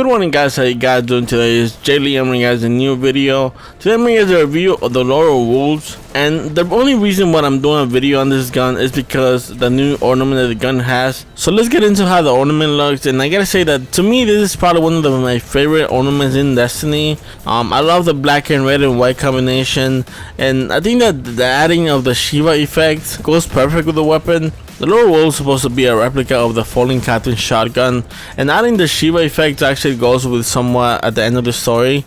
Good morning, guys. How you guys doing today? It's Jay Lee. I'm bringing you guys a new video. Today I'm bringing you guys a review of the Laurel Wolves, and the only reason why I'm doing a video on this gun is because the new ornament that the gun has. So let's get into how the ornament looks. And I gotta say that to me this is probably one of my favorite ornaments in Destiny. I love the black and red and white combination, and I think that the adding of the Shiva effect goes perfect with the weapon. The Laurel Wolf is supposed to be a replica of the Falling Captain shotgun, and adding the Shiva effect actually goes with somewhat at the end of the story.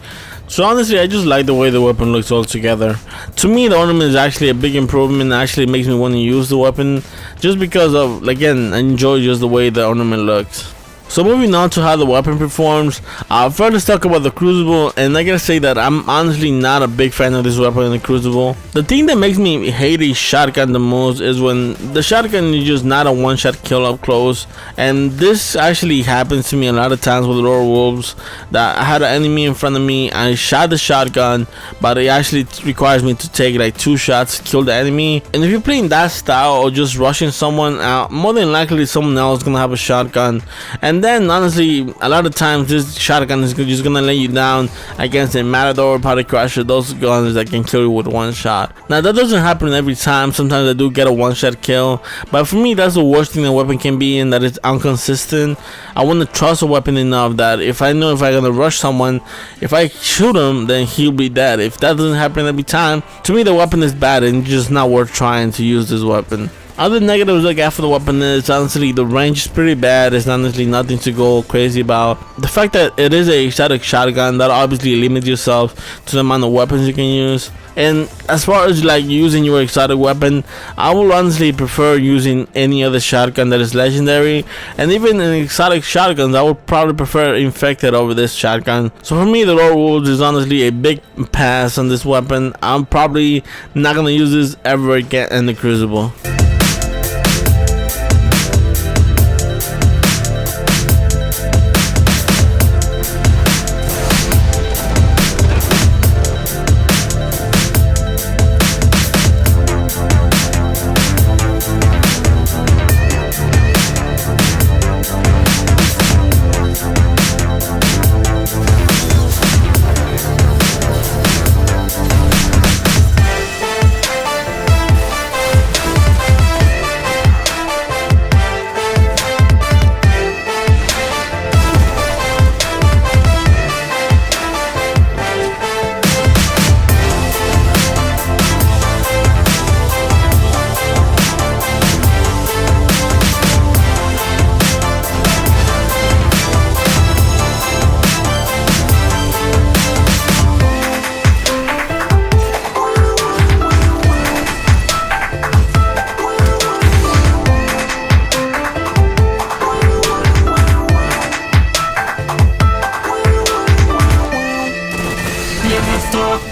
So honestly, I just like the way the weapon looks all together. To me, the ornament is actually a big improvement. It actually makes me want to use the weapon just because of, again, I enjoy just the way the ornament looks. So moving on to how the weapon performs, first let's talk about the Crucible, and I gotta say that I'm honestly not a big fan of this weapon in the Crucible. The thing that makes me hate a shotgun the most is when the shotgun is just not a one-shot kill up close, and this actually happens to me a lot of times with Laurel Wolves. That I had an enemy in front of me, I shot the shotgun, but it actually requires me to take like 2 shots to kill the enemy. And if you're playing that style or just rushing someone out, more than likely someone else is gonna have a shotgun, and then honestly a lot of times this shotgun is just gonna lay you down against a Matador, Powder Crusher, those guns that can kill you with one shot. Now that doesn't happen every time. Sometimes I do get a one-shot kill, but for me that's the worst thing a weapon can be, in that it's inconsistent. I want to trust a weapon enough that if I know if I'm gonna rush someone, if I shoot him then he'll be dead. If that doesn't happen every time, to me the weapon is bad and just not worth trying to use this weapon. Other negatives I got for the weapon is honestly the range is pretty bad. It's honestly nothing to go crazy about. The fact that it is a static shotgun, that obviously limits yourself to the amount of weapons you can use. And as far as like using your exotic weapon, I will honestly prefer using any other shotgun that is legendary, and even in exotic shotguns I would probably prefer infected over this shotgun. So for me the Laurel Wolves is honestly a big pass on this weapon. I'm probably not gonna use this ever again in the Crucible.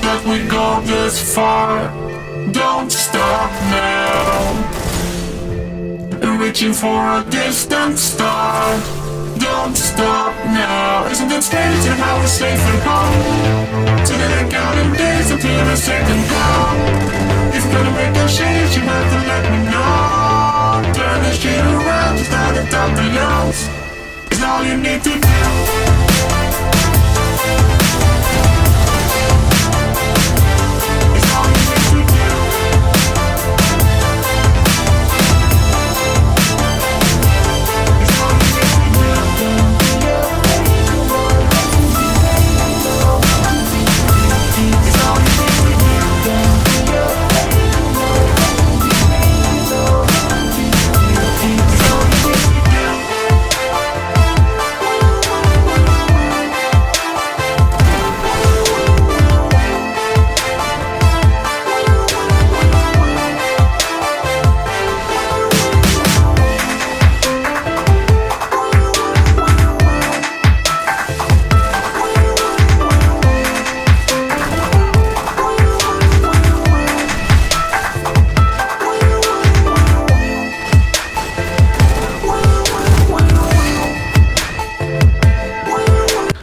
That we go this far, don't stop now. Reaching for a distant star, don't stop now. Isn't it strange how we're safe and home? So that I count in days until the second come. If you're gonna make a change, you have to let me know. Turn the shit around, just not a doctor knows. It's all you need to do.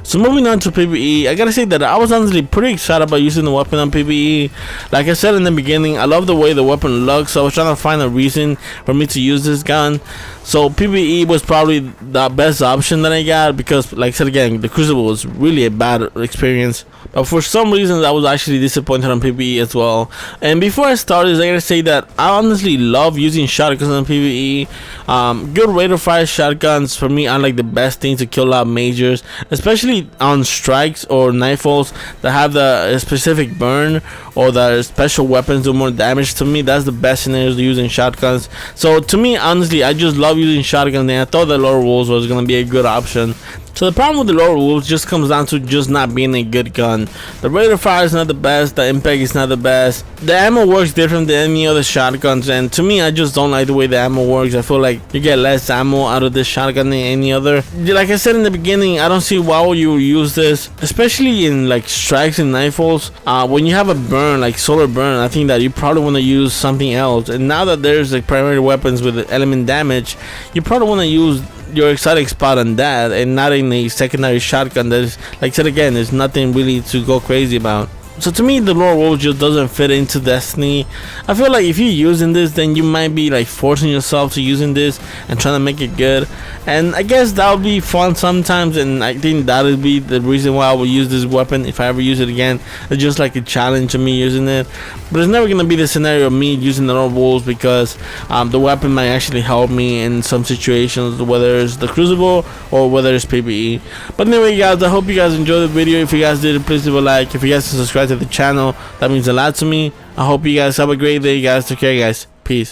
So moving on to PvE, I gotta say that I was honestly pretty excited about using the weapon on PvE. Like I said in the beginning, I love the way the weapon looks, so I was trying to find a reason for me to use this gun. So PvE was probably the best option that I got, because like I said again, the Crucible was really a bad experience. But for some reason I was actually disappointed on PvE as well. And before I started, I gotta say that I honestly love using shotguns on PvE. Good rate of fire shotguns for me are like the best thing to kill out majors, especially on strikes or nightfalls that have the specific burn, or the special weapons do more damage. To me, that's the best scenarios to using shotguns. So to me, honestly, I just love using shotguns, and I thought that Lord Wolves was gonna be a good option. So the problem with the Lord Wolves just comes down to just not being a good gun. The rate of fire is not the best, the impact is not the best, the ammo works different than any other shotguns, and to me, I just don't like the way the ammo works. I feel like you get less ammo out of this shotgun than any other. Like I said in the beginning, I don't see why you would use this, especially in like strikes and nightfalls. When you have a burn, like solar burn, I think that you probably want to use something else. And now that there's like primary weapons with element damage, you probably want to use your exotic spot on that, and not in a secondary shotgun that is, like I said again, there's nothing really to go crazy about. So to me, the Lord Wolf just doesn't fit into Destiny. I feel like if you're using this, then you might be like forcing yourself to using this and trying to make it good. And I guess that would be fun sometimes, and I think that would be the reason why I will use this weapon if I ever use it again. It's just like a challenge to me using it. But it's never going to be the scenario of me using the Lord Wolves, because the weapon might actually help me in some situations, whether it's the Crucible or whether it's PvE. But anyway guys, I hope you guys enjoyed the video. If you guys did, please leave a like. If you guys can subscribe to the channel, that means a lot to me. I hope you guys have a great day, guys. Take care, guys. Peace.